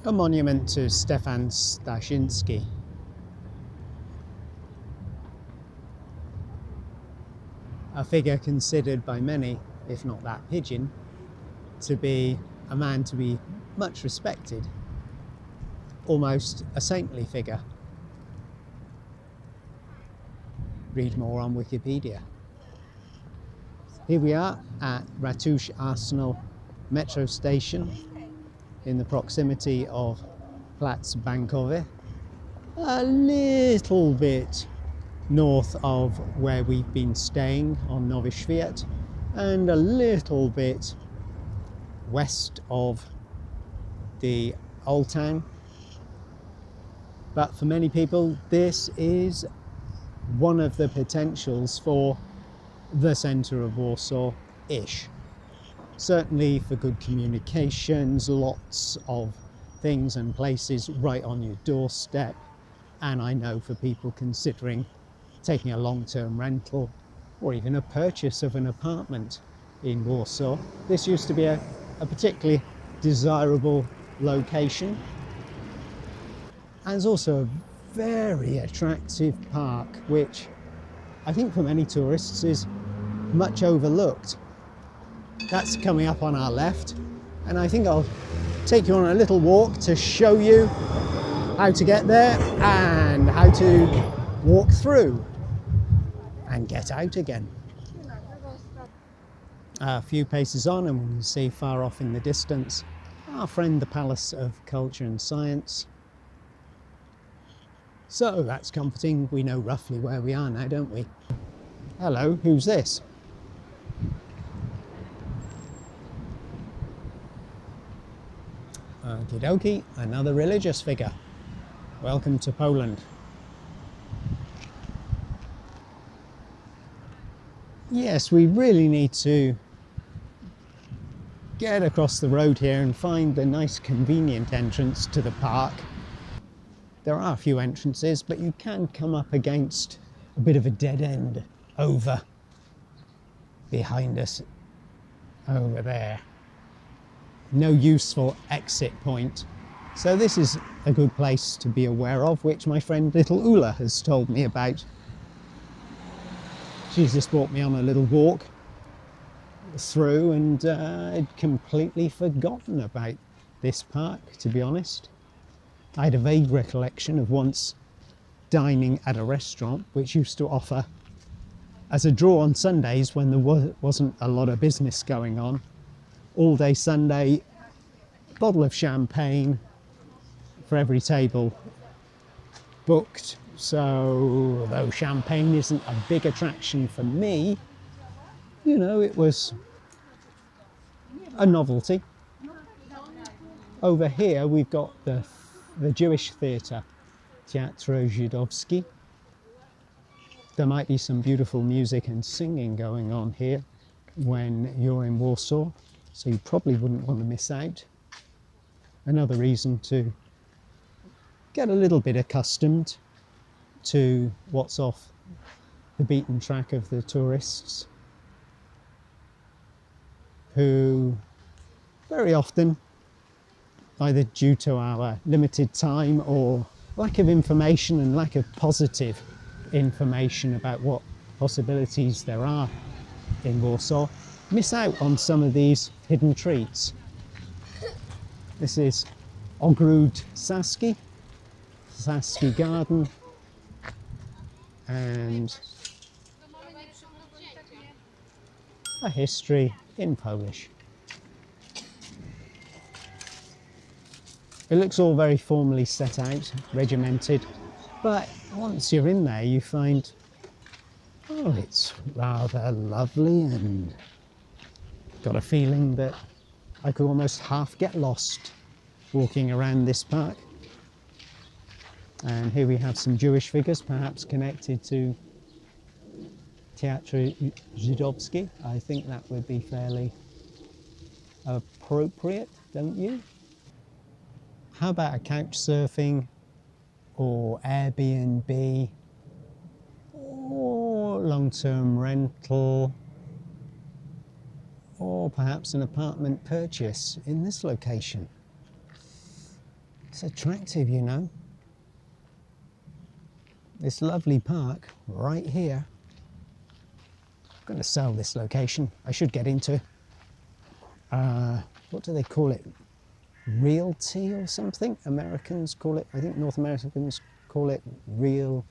A monument to Stefan Staszinski. A figure considered by many, if not that pigeon, to be a man to be much respected, almost a saintly figure. Read more on Wikipedia. Here we are at Ratusz Arsenal metro station in the proximity of Plac Bankowy, a little bit north of where we've been staying on Nowy Świat and a little bit west of the Old Town. But for many people, this is one of the potentials for the centre of Warsaw-ish. Certainly for good communications, lots of things and places right on your doorstep. And I know for people considering taking a long-term rental or even a purchase of an apartment in Warsaw, this used to be a particularly desirable location. And it's also a very attractive park, which I think for many tourists is much overlooked. That's coming up on our left, and I think I'll take you on a little walk to show you how to get there and how to walk through and get out again. A few paces on and we can see far off in the distance our friend the Palace of Culture and Science. So that's comforting, we know roughly where we are now, don't we? Hello, who's this? Okie dokie, another religious figure. Welcome to Poland. Yes, we really need to get across the road here and find the nice convenient entrance to the park. There are a few entrances, but you can come up against a bit of a dead end over behind us over there. No useful exit point. So this is a good place to be aware of, which my friend little Ula has told me about. She's just brought me on a little walk through and I'd completely forgotten about this park, to be honest. I had a vague recollection of once dining at a restaurant which used to offer, as a draw on Sundays when there wasn't a lot of business going on, all day Sunday, bottle of champagne for every table booked. So though champagne isn't a big attraction for me, you know, it was a novelty. Over here we've got the Jewish theatre, Teatr Żydowski. There might be some beautiful music and singing going on here when you're in Warsaw, so you probably wouldn't want to miss out. Another reason to get a little bit accustomed to what's off the beaten track of the tourists, who very often, either due to our limited time or lack of information and lack of positive information about what possibilities there are in Warsaw, miss out on some of these hidden treats. This is Jardins Saski, Saski Garden, and a history in Polish. It looks all very formally set out, regimented, but once you're in there you find, oh, it's rather lovely, and got a feeling that I could almost half get lost walking around this park. And here we have some Jewish figures, perhaps connected to Teatr Żydowski. I think that would be fairly appropriate, don't you? How about a couch surfing or Airbnb or long-term rental, or perhaps an apartment purchase in this location? It's attractive, you know. This lovely park right here. I'm going to sell this location. I should get into, what do they call it? Realty or something? Americans call it, I think North Americans call it real,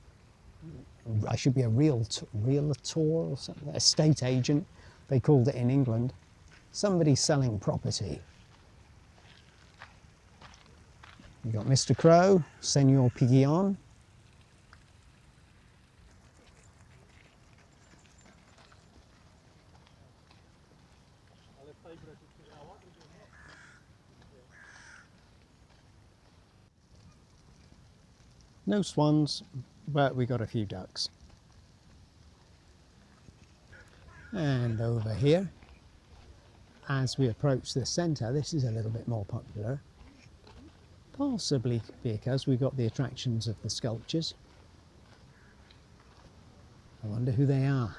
I should be a realtor or something, estate agent, they called it in England. Somebody selling property. You got Mr. Crow, Senor Piguillon. No swans, but we got a few ducks. And over here, as we approach the centre, this is a little bit more popular. Possibly because we've got the attractions of the sculptures. I wonder who they are.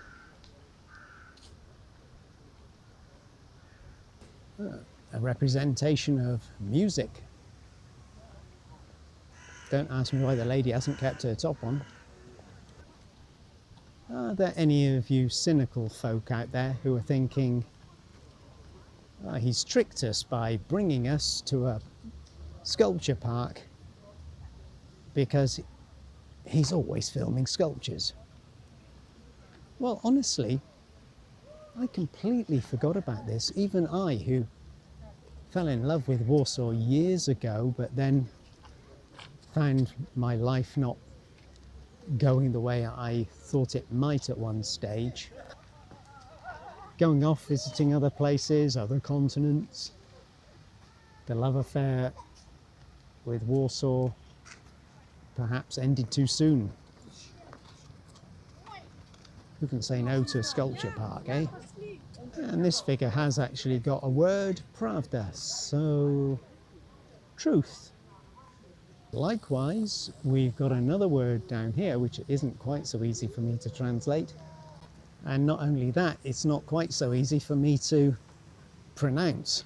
A representation of music. Don't ask me why the lady hasn't kept her top on. Are there any of you cynical folk out there who are thinking, oh, he's tricked us by bringing us to a sculpture park because he's always filming sculptures? Well, honestly, I completely forgot about this. Even I, who fell in love with Warsaw years ago, but then found my life not going the way I thought it might at one stage. Going off, visiting other places, other continents. The love affair with Warsaw perhaps ended too soon. Who can say no to a sculpture park, eh? And this figure has actually got a word, pravda, so truth. Likewise, we've got another word down here which isn't quite so easy for me to translate. And not only that, it's not quite so easy for me to pronounce.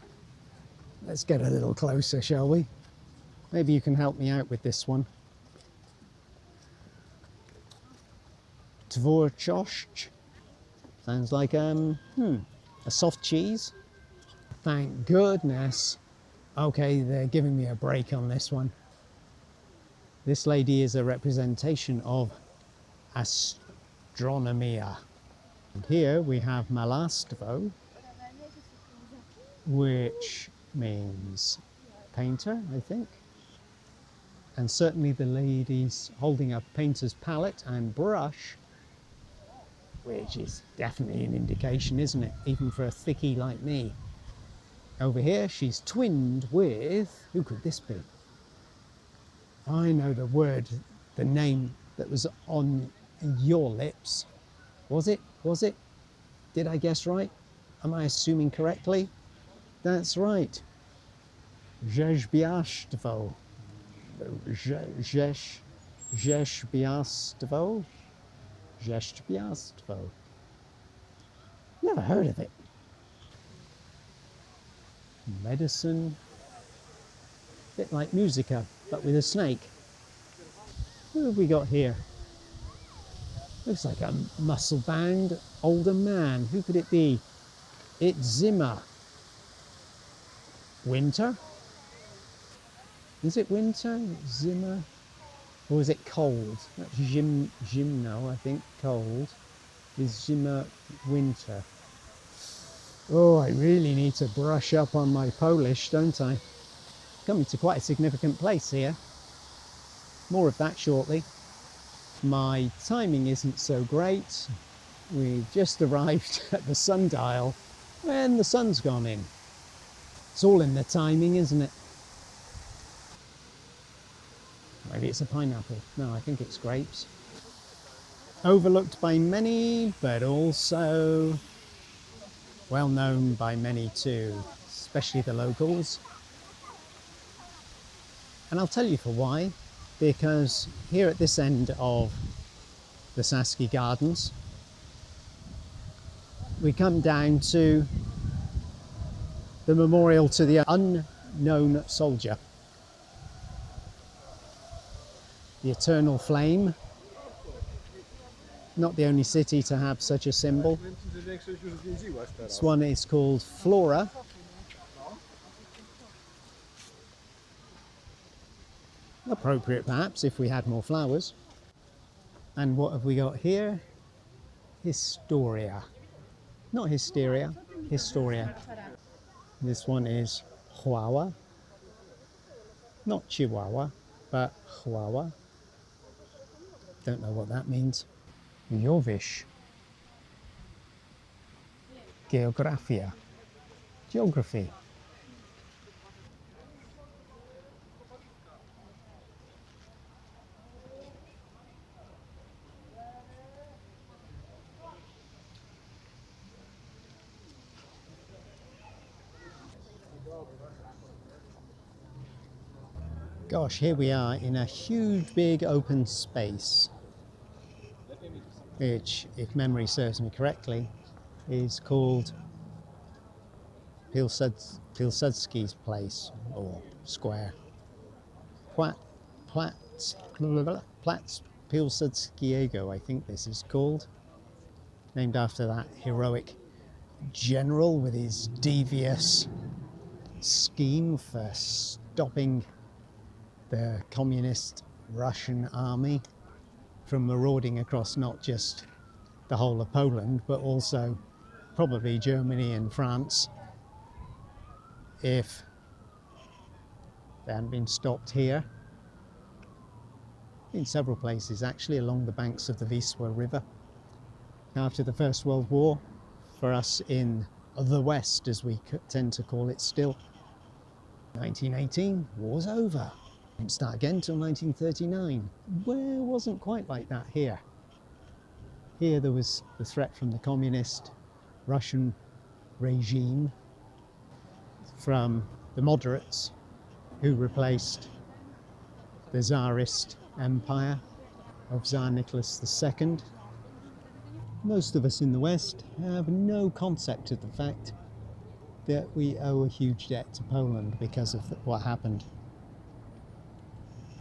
Let's get a little closer, shall we? Maybe you can help me out with this one. Tvorchosh. Sounds like a soft cheese. Thank goodness. Okay, they're giving me a break on this one. This lady is a representation of astronomia. And here we have malastvo, which means painter, I think. And certainly the lady's holding a painter's palette and brush, which is definitely an indication, isn't it? Even for a thickie like me. Over here, she's twinned with, who could this be? I know the word, the name that was on your lips. Was it? Was it? Did I guess right? Am I assuming correctly? That's right. Rzeźbiarstwo. Rzeźbiarstwo. Rzeźbiarstwo. Never heard of it. Medicine. Bit like Musica, but with a snake. Who have we got here? Looks like a muscle-bound older man. Who could it be? It's Zimmer. Winter? Is it winter? Zimmer? Or is it cold? That's Gymno, I think. Cold. Is Zimmer winter? Oh, I really need to brush up on my Polish, don't I? Coming to quite a significant place here. More of that shortly. My timing isn't so great. We just arrived at the sundial when the sun's gone in. It's all in the timing, isn't it? Maybe it's a pineapple. No, I think it's grapes. Overlooked by many, but also well known by many too, especially the locals. And I'll tell you for why. Because here at this end of the Saski Gardens, we come down to the memorial to the unknown soldier. the eternal flame. Not the only city to have such a symbol. This one is called Flora. Appropriate perhaps if we had more flowers. And what have we got here? Historia. Not hysteria, Historia. This one is Chihuahua. Not Chihuahua, but Chihuahua. Don't know what that means. Jowish. Geografia. Geography. Gosh, here we are in a huge, big open space, which, if memory serves me correctly, is called Pilsudski's place, or square. Platz Pilsudskiego, I think this is called, named after that heroic general with his devious scheme for stopping the communist Russian army from marauding across not just the whole of Poland, but also probably Germany and France, if they hadn't been stopped here. In several places actually along the banks of the Wisła River. After the First World War, for us in the West, as we tend to call it still, 1918, war's over. Didn't start again until 1939. Well, it wasn't quite like that here. Here there was the threat from the communist Russian regime, from the moderates who replaced the Tsarist empire of Tsar Nicholas II. Most of us in the West have no concept of the fact that we owe a huge debt to Poland because of what happened.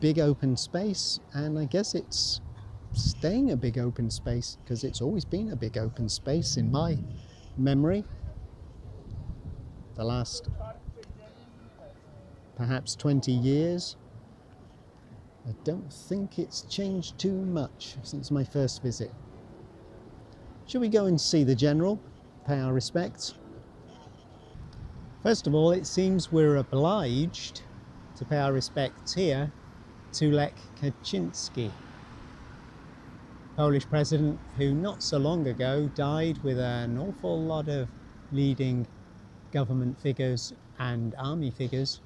Big open space, and I guess it's staying a big open space because it's always been a big open space in my memory. The last perhaps 20 years. I don't think it's changed too much since my first visit. Shall we go and see the general, pay our respects? First of all, it seems we're obliged to pay our respects here to Lech Kaczynski, Polish president who not so long ago died with an awful lot of leading government figures and army figures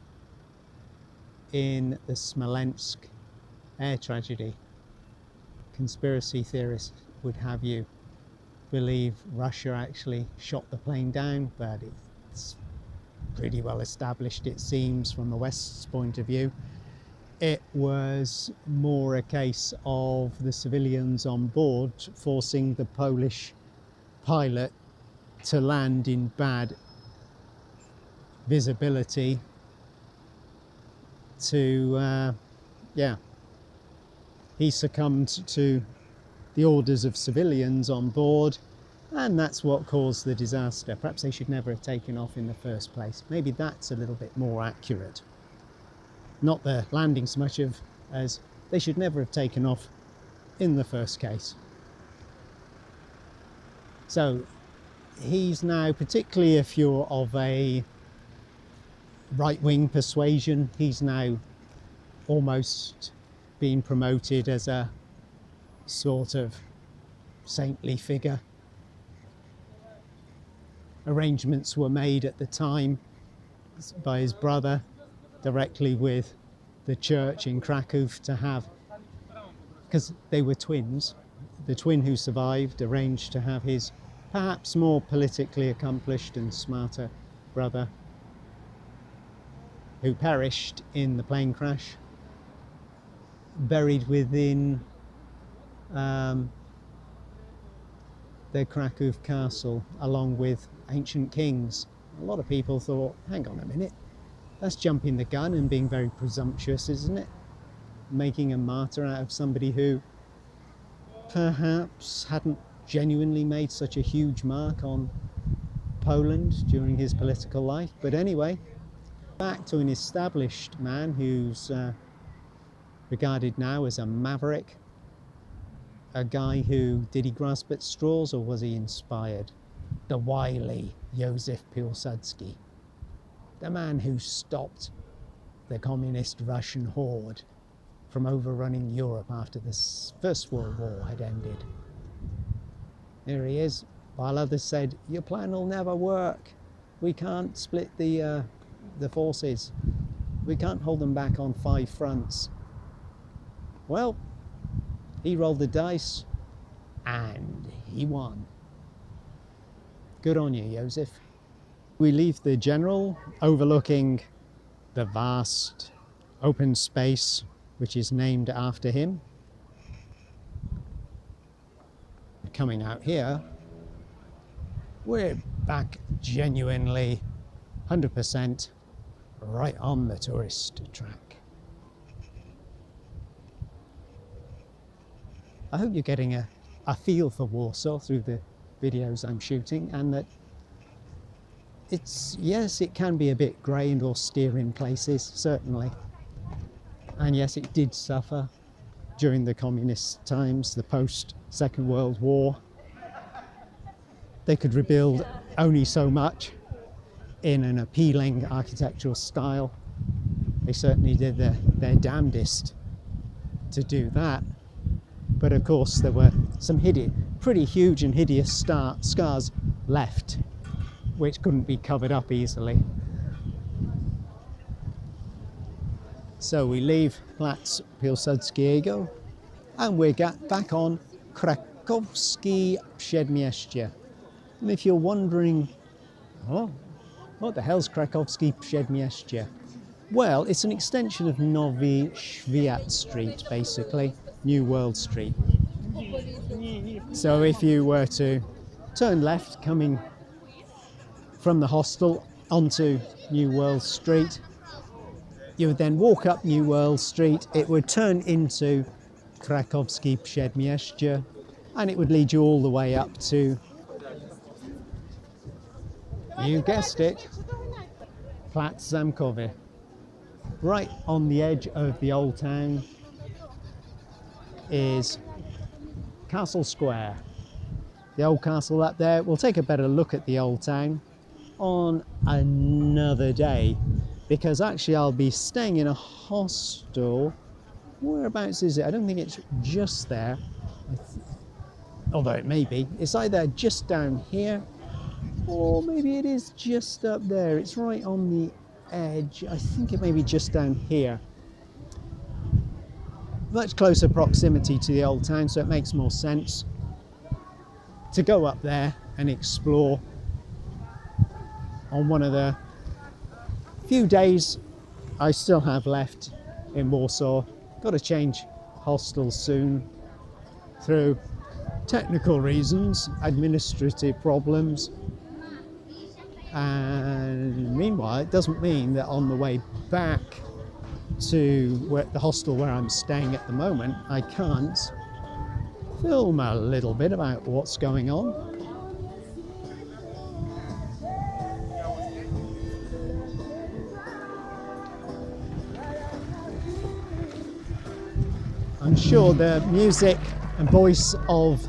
in the Smolensk air tragedy. Conspiracy theorists would have you believe Russia actually shot the plane down, but it's pretty well established, it seems, from the West's point of view. It was more a case of the civilians on board forcing the Polish pilot to land in bad visibility to, he succumbed to the orders of civilians on board, and that's what caused the disaster. Perhaps they should never have taken off in the first place. Maybe that's a little bit more accurate. Not the landing so much as they should never have taken off in the first case. So he's now, particularly if you're of a right-wing persuasion, he's now almost being promoted as a sort of saintly figure. Arrangements were made at the time by his brother directly with the church in Krakow to have, because they were twins, the twin who survived arranged to have his perhaps more politically accomplished and smarter brother, who perished in the plane crash, buried within the Krakow castle along with ancient kings. A lot of people thought, hang on a minute, that's jumping the gun and being very presumptuous, isn't it? making a martyr out of somebody who perhaps hadn't genuinely made such a huge mark on Poland during his political life. But anyway, back to an established man who's regarded now as a maverick, a guy who, did he grasp at straws or was he inspired? The wily Józef Piłsudski, the man who stopped the communist Russian horde from overrunning Europe after the First World War had ended. Here he is, while others said, your plan will never work. We can't split the forces. We can't hold them back on 5 fronts. Well, he rolled the dice and he won. Good on you, Józef. We leave the general overlooking the vast open space which is named after him. Coming out here, we're back genuinely 100% right on the tourist track. I hope you're getting a feel for Warsaw through the videos I'm shooting, and that yes, it can be a bit grey and austere in places, certainly. And yes, it did suffer during the communist times, the post-Second World War. They could rebuild only so much in an appealing architectural style. They certainly did their damnedest to do that. But of course there were some pretty huge and hideous scars left, which couldn't be covered up easily. So we leave Plac Piłsudskiego and we're back on Krakowskie Przedmieście. And if you're wondering, oh, what the hell's Krakowskie Przedmieście? Well, it's an extension of Nowy Świat Street, basically, New World Street. So if you were to turn left coming from the hostel onto New World Street, you would then walk up New World Street, it would turn into Krakowskie Przedmieście, and it would lead you all the way up to, you guessed it, Plac Zamkowy, right on the edge of the old town is Castle Square, the old castle up there. We'll take a better look at the old town on another day, because actually I'll be staying in a hostel. Whereabouts is it? I don't think it's just there, although it may be. It's either just down here or maybe it is just up there. It's right on the edge. I think it may be just down here. Much closer proximity to the old town, so it makes more sense to go up there and explore on one of the few days I still have left in Warsaw. Got to change hostels soon through technical reasons, administrative problems, and meanwhile it doesn't mean that on the way back to the hostel where I'm staying at the moment I can't film a little bit about what's going on. I'm sure the music and voice of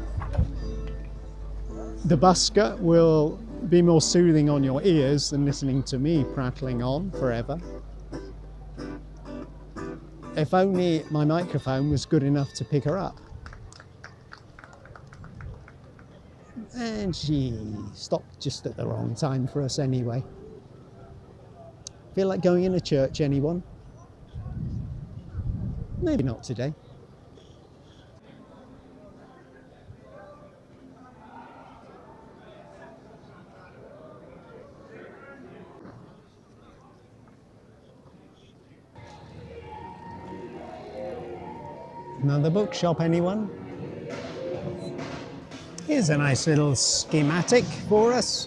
the busker will be more soothing on your ears than listening to me prattling on forever. If only my microphone was good enough to pick her up. And she stopped just at the wrong time for us anyway. Feel like going in a church, anyone? Maybe not today. Another bookshop, anyone? Here's a nice little schematic for us,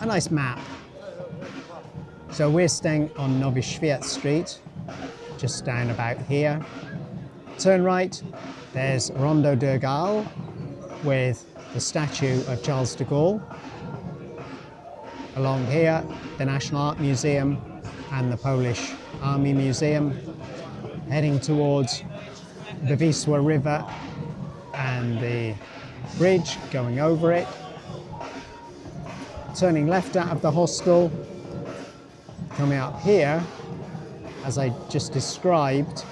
a nice map. So we're staying on Nowy Świat Street, just down about here. Turn right, there's Rondo de Gaulle with the statue of Charles de Gaulle. Along here, the National Art Museum and the Polish Army Museum. Heading towards the Wisła River and the bridge going over it. Turning left out of the hostel, coming up here, as I just described,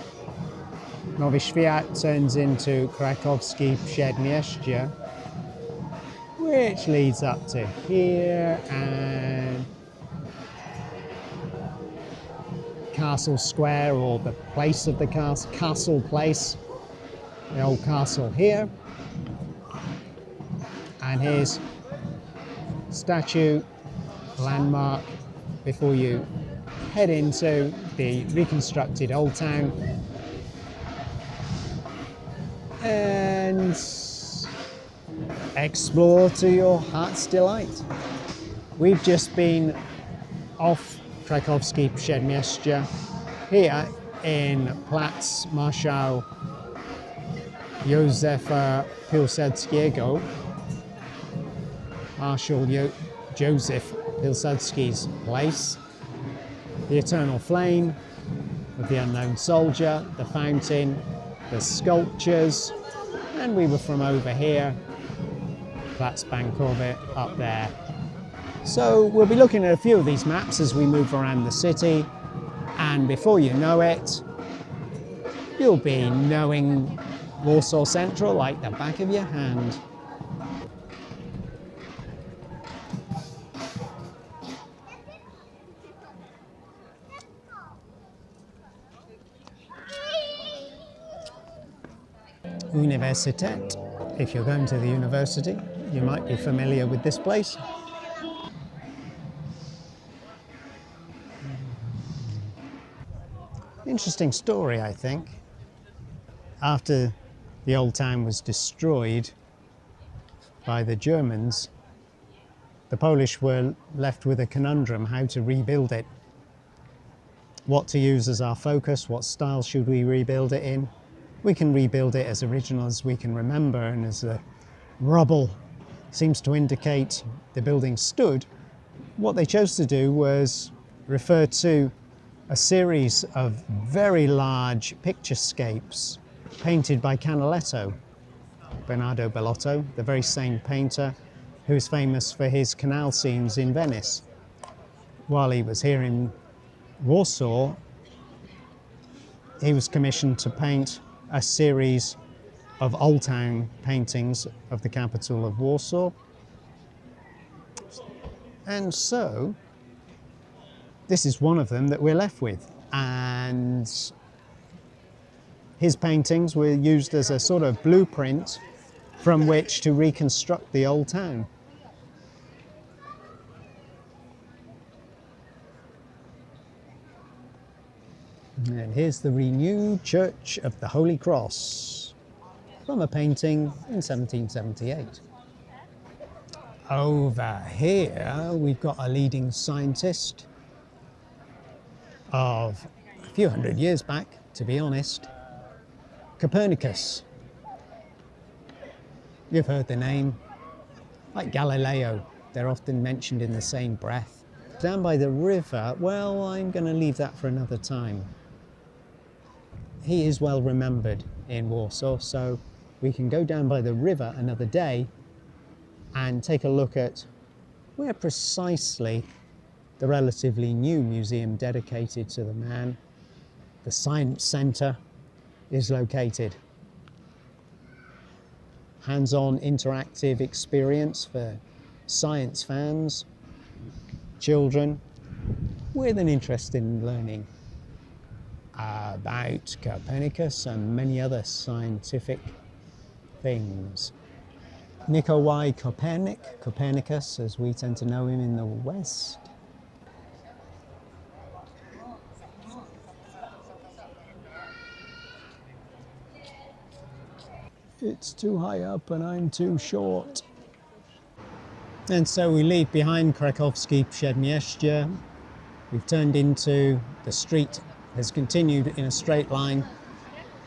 Nowy Świat turns into Krakowskie Przedmieście, which leads up to here and Castle Square, or the place of the castle place, the old castle here. And here's statue, landmark, before you head into the reconstructed Old Town and explore to your heart's delight. We've just been off Krakowskie Przedmieście here in Plac Marszał Józefa Pilsudskiego, Marshal Joseph Pilsudski's place, the Eternal Flame of the Unknown Soldier, the fountain, the sculptures, and we were from over here, Platz Bankowy up there. So we'll be looking at a few of these maps as we move around the city, and before you know it, you'll be knowing Warsaw Central like the back of your hand. Universität. If you're going to the university, you might be familiar with this place. Interesting story, I think. After the old town was destroyed by the Germans, the Polish were left with a conundrum how to rebuild it. What to use as our focus, what style should we rebuild it in? We can rebuild it as original as we can remember, and as the rubble seems to indicate the building stood, what they chose to do was refer to a series of very large picturescapes painted by Canaletto, Bernardo Bellotto, the very same painter who is famous for his canal scenes in Venice. While he was here in Warsaw, he was commissioned to paint a series of Old Town paintings of the capital of Warsaw. And so, this is one of them that we're left with. And his paintings were used as a sort of blueprint from which to reconstruct the Old Town. And here's the renewed Church of the Holy Cross from a painting in 1778. Over here we've got a leading scientist of a few hundred years back, to be honest, Copernicus. You've heard the name, like Galileo, they're often mentioned in the same breath. Down by the river, well, I'm going to leave that for another time. He is well remembered in Warsaw, so we can go down by the river another day and take a look at where precisely the relatively new museum dedicated to the man, the Science Centre, is located. Hands-on interactive experience for science fans, children with an interest in learning about Copernicus and many other scientific things. Nikolai Copernicus, as we tend to know him in the West. It's too high up and I'm too short. And so we leave behind Krakowskie Przedmieście. We've turned into the street, has continued in a straight line